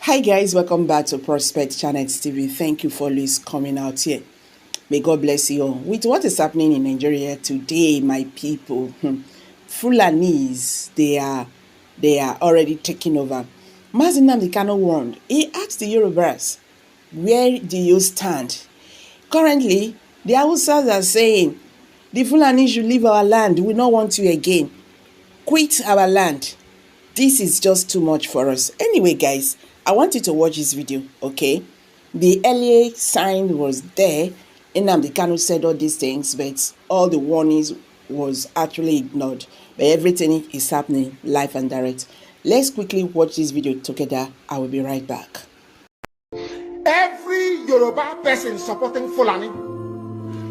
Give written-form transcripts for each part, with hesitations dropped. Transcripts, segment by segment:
Hi guys, welcome back to Prospect Channel TV. Thank you for always coming out here. May God bless you all. With what is happening in Nigeria today, my people, Fulanis, they are already taking over. Mazi Nnamdi Kanu warned. He asked the Yorubas, where do you stand? Currently, the Hausas are saying, the Fulani should leave our land. We don't want you again. Quit our land. This is just too much for us. Anyway, guys, I want you to watch this video, okay? The earlier sign was there. Nnamdi Kanu said all these things, but all the warnings was actually ignored. But everything is happening live and direct. Let's quickly watch this video together. I will be right back. Every Yoruba person supporting Fulani,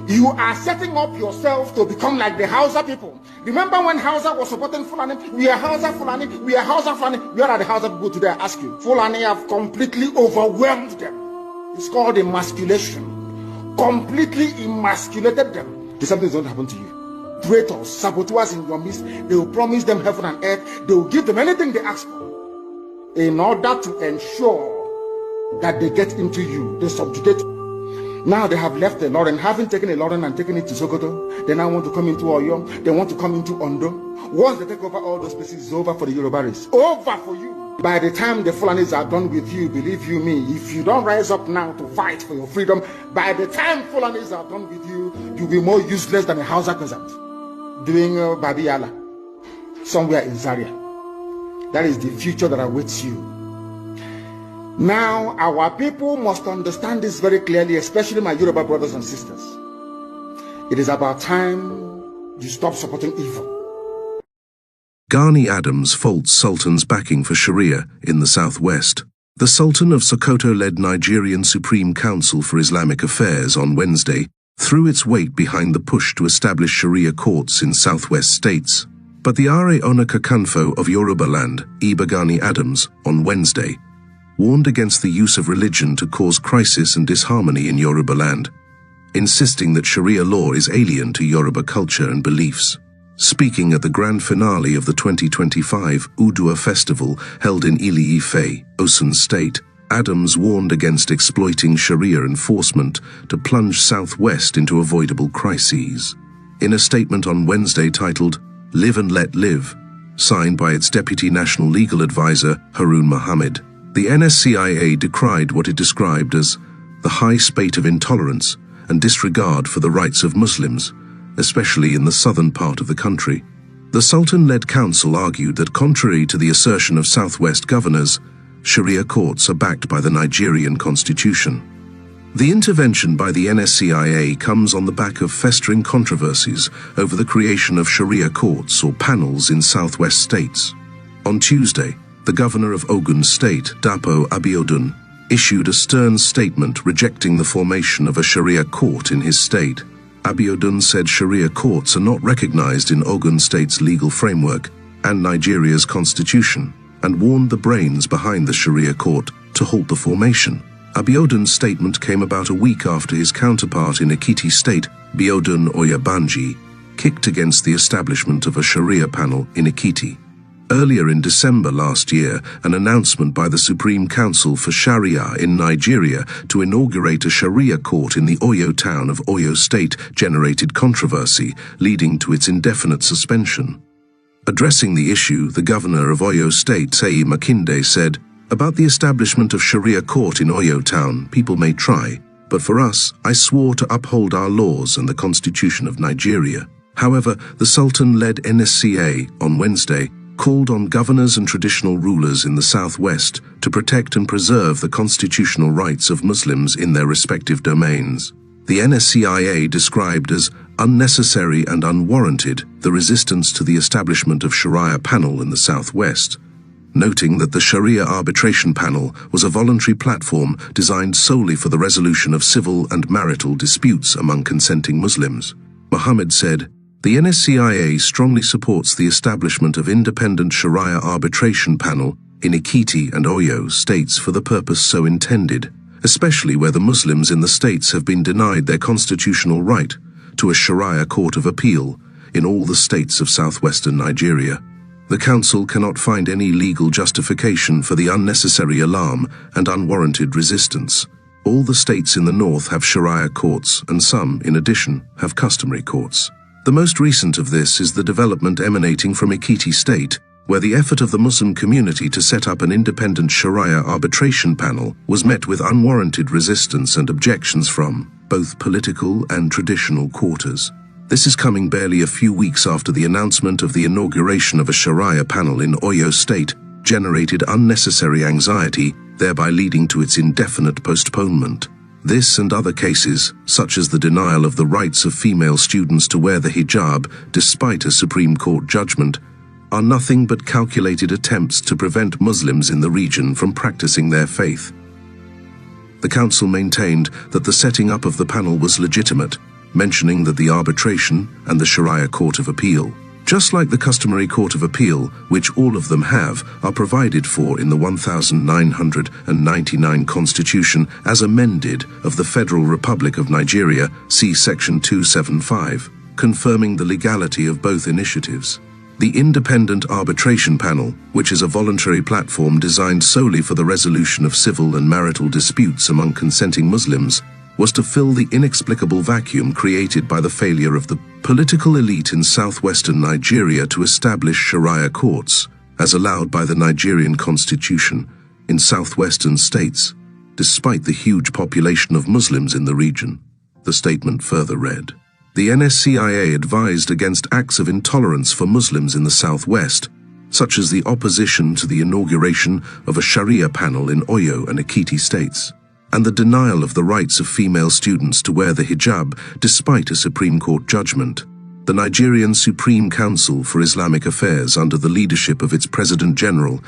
you are setting up yourself to become like the Hausa people. Remember when Hausa was supporting Fulani? We are Hausa Fulani, we are Hausa Fulani. Where are the Hausa people today? I ask you. Fulani have completely overwhelmed them. It's called emasculation. Completely emasculated them. Something is going to happen to you. Traitors, saboteurs in your midst, they will promise them heaven and earth. They will give them anything they ask for in order to ensure that they get into you. They subjugate. Now they have left the Lauren, having taken a Lauren and taken it to Sokoto. They now want to come into Oyo. They want to come into Ondo. Once they take over all those places, it's over for the Yoruba race. Over for you. By the time the Fulanis are done with you, believe you me, if you don't rise up now to fight for your freedom, by the time Fulanis are done with you, you'll be more useless than a Hausa peasant doing Babiala somewhere in Zaria. That is the future that awaits you. Now, our people must understand this very clearly, especially my Yoruba brothers and sisters. It is about time you stop supporting evil. Gani Adams faults Sultan's backing for Sharia in the southwest. The Sultan of Sokoto led Nigerian Supreme Council for Islamic Affairs on Wednesday threw its weight behind the push to establish Sharia courts in southwest states. But the Are Ona Kakanfo of Yoruba land, Iba Gani Adams, on Wednesday, warned against the use of religion to cause crisis and disharmony in Yoruba land, insisting that Sharia law is alien to Yoruba culture and beliefs. Speaking at the grand finale of the 2025 Udua Festival held in Ile-Ife, Osun State, Adams warned against exploiting Sharia enforcement to plunge Southwest into avoidable crises. In a statement on Wednesday titled, "Live and Let Live," signed by its Deputy National Legal Advisor, Harun Mohammed, the NSCIA decried what it described as the high spate of intolerance and disregard for the rights of Muslims, especially in the southern part of the country. The Sultan-led council argued that contrary to the assertion of Southwest governors, Sharia courts are backed by the Nigerian constitution. The intervention by the NSCIA comes on the back of festering controversies over the creation of Sharia courts or panels in southwest states. On Tuesday, the governor of Ogun State, Dapo Abiodun, issued a stern statement rejecting the formation of a Sharia court in his state. Abiodun said Sharia courts are not recognized in Ogun State's legal framework and Nigeria's constitution, and warned the brains behind the Sharia court to halt the formation. Abiodun's statement came about a week after his counterpart in Ekiti State, Biodun Oyebanji, kicked against the establishment of a Sharia panel in Ekiti. Earlier in December last year, an announcement by the Supreme Council for Sharia in Nigeria to inaugurate a Sharia court in the Oyo town of Oyo State generated controversy, leading to its indefinite suspension. Addressing the issue, the governor of Oyo State, Seyi Makinde, said, "About the establishment of Sharia court in Oyo town, people may try, but for us, I swore to uphold our laws and the constitution of Nigeria." However, the Sultan-led NSCA, on Wednesday, called on governors and traditional rulers in the southwest to protect and preserve the constitutional rights of Muslims in their respective domains. The NSCIA described as unnecessary and unwarranted the resistance to the establishment of Sharia panel in the southwest, noting that the Sharia arbitration panel was a voluntary platform designed solely for the resolution of civil and marital disputes among consenting Muslims. Mohammed said, "The NSCIA strongly supports the establishment of independent Sharia arbitration panel in Ekiti and Oyo states for the purpose so intended, especially where the Muslims in the states have been denied their constitutional right to a Sharia court of appeal in all the states of southwestern Nigeria." The council cannot find any legal justification for the unnecessary alarm and unwarranted resistance. All the states in the north have Sharia courts, and some, in addition, have customary courts. The most recent of this is the development emanating from Ekiti State, where the effort of the Muslim community to set up an independent Sharia arbitration panel was met with unwarranted resistance and objections from both political and traditional quarters. This is coming barely a few weeks after the announcement of the inauguration of a Sharia panel in Oyo State generated unnecessary anxiety, thereby leading to its indefinite postponement. This and other cases, such as the denial of the rights of female students to wear the hijab despite a Supreme Court judgment, are nothing but calculated attempts to prevent Muslims in the region from practicing their faith. The council maintained that the setting up of the panel was legitimate, mentioning that the arbitration and the Sharia Court of Appeal, just like the customary Court of Appeal, which all of them have, are provided for in the 1999 Constitution as amended of the Federal Republic of Nigeria, see Section 275, confirming the legality of both initiatives. The Independent Arbitration Panel, which is a voluntary platform designed solely for the resolution of civil and marital disputes among consenting Muslims, was to fill the inexplicable vacuum created by the failure of the political elite in southwestern Nigeria to establish Sharia courts, as allowed by the Nigerian constitution, in southwestern states, despite the huge population of Muslims in the region. The statement further read, "The NSCIA advised against acts of intolerance for Muslims in the southwest, such as the opposition to the inauguration of a Sharia panel in Oyo and Ekiti states, and the denial of the rights of female students to wear the hijab despite a Supreme Court judgment. The Nigerian Supreme Council for Islamic Affairs, under the leadership of its President General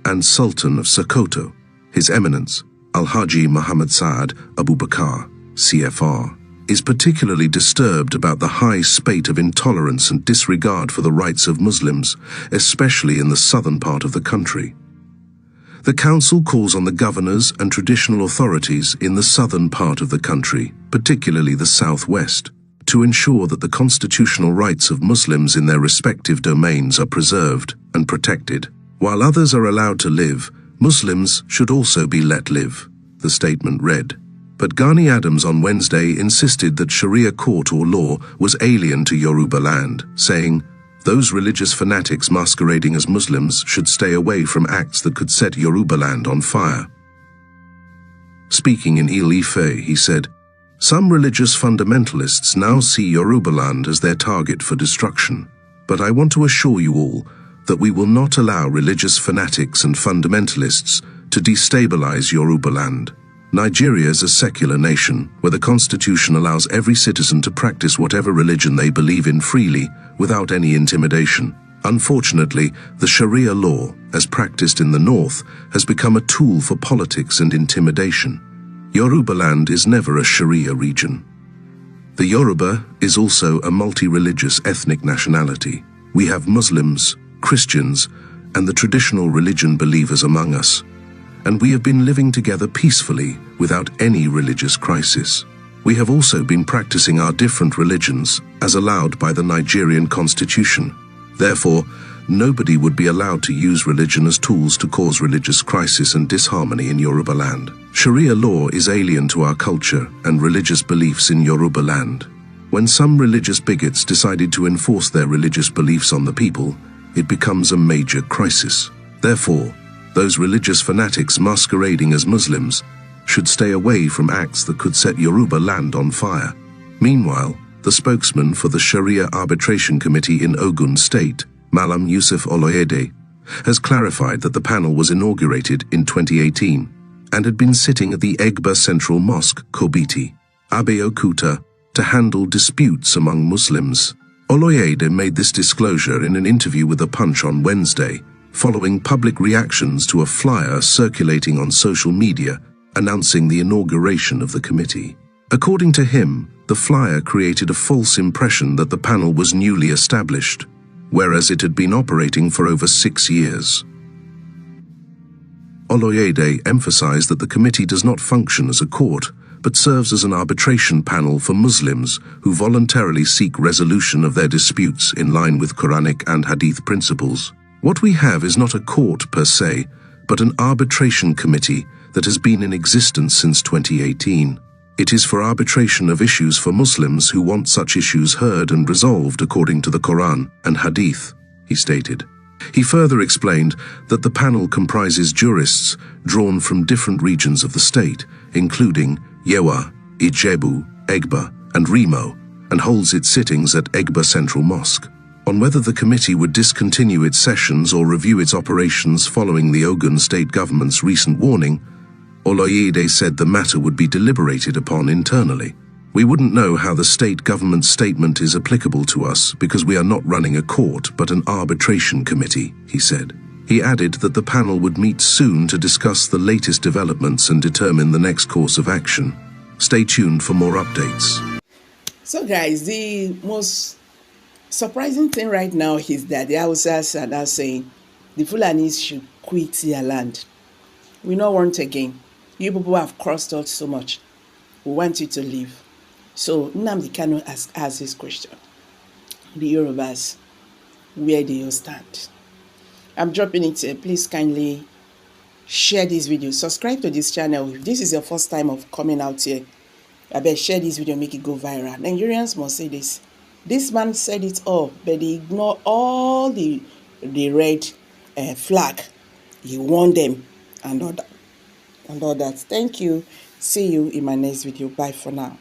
and Sultan of Sokoto, His Eminence Alhaji Muhammad Saad Abubakar, CFR, is particularly disturbed about the high spate of intolerance and disregard for the rights of Muslims, especially in the southern part of the country. The Council calls on the governors and traditional authorities in the southern part of the country, particularly the southwest, to ensure that the constitutional rights of Muslims in their respective domains are preserved and protected. While others are allowed to live, Muslims should also be let live," the statement read. But Gani Adams on Wednesday insisted that Sharia court or law was alien to Yoruba land, saying, "Those religious fanatics masquerading as Muslims should stay away from acts that could set Yoruba land on fire." Speaking in Ile-Ife, he said, "Some religious fundamentalists now see Yoruba land as their target for destruction. But I want to assure you all that we will not allow religious fanatics and fundamentalists to destabilize Yoruba land. Nigeria is a secular nation where the Constitution allows every citizen to practice whatever religion they believe in freely, without any intimidation. Unfortunately, the Sharia law, as practiced in the north, has become a tool for politics and intimidation. Yoruba land is never a Sharia region. The Yoruba is also a multi-religious ethnic nationality. We have Muslims, Christians, and the traditional religion believers among us, and we have been living together peacefully without any religious crisis. We have also been practicing our different religions as allowed by the Nigerian constitution. Therefore, nobody would be allowed to use religion as tools to cause religious crisis and disharmony in Yoruba land. Sharia law is alien to our culture and religious beliefs in Yoruba land. When some religious bigots decided to enforce their religious beliefs on the people, it becomes a major crisis. Therefore, those religious fanatics masquerading as Muslims should stay away from acts that could set Yoruba land on fire." Meanwhile, the spokesman for the Sharia Arbitration Committee in Ogun State, Malam Yusuf Oloyede, has clarified that the panel was inaugurated in 2018 and had been sitting at the Egba Central Mosque, Kobiti, Abeokuta, to handle disputes among Muslims. Oloyede made this disclosure in an interview with The Punch on Wednesday, following public reactions to a flyer circulating on social media announcing the inauguration of the committee. According to him, the flyer created a false impression that the panel was newly established, whereas it had been operating for over 6 years. Oloyede emphasized that the committee does not function as a court, but serves as an arbitration panel for Muslims who voluntarily seek resolution of their disputes in line with Quranic and Hadith principles. What we have is not a court per se, but an arbitration committee that has been in existence since 2018. It is for arbitration of issues for Muslims who want such issues heard and resolved according to the Quran and Hadith, he stated. He further explained that the panel comprises jurists drawn from different regions of the state, including Yewa, Ijebu, Egba, and Remo, and holds its sittings at Egba Central Mosque. On whether the committee would discontinue its sessions or review its operations following the Ogun state government's recent warning, Oloyede said the matter would be deliberated upon internally. We wouldn't know how the state government's statement is applicable to us because we are not running a court but an arbitration committee, he said. He added that the panel would meet soon to discuss the latest developments and determine the next course of action. Stay tuned for more updates. So guys, the most surprising thing right now is that the Hausas are now saying the Fulanis should quit their land. We don't want again. You people have crossed out so much. We want you to leave. So Nnamdi Kanu asked this question. The Yorubas, where do you stand? I'm dropping it here. Please kindly share this video. Subscribe to this channel. If this is your first time of coming out here, I bet share this video, make it go viral. Nigerians must say this. This man said it all, but they ignore all the red flag. He warned them and all that. Thank you. See you in my next video. Bye for now.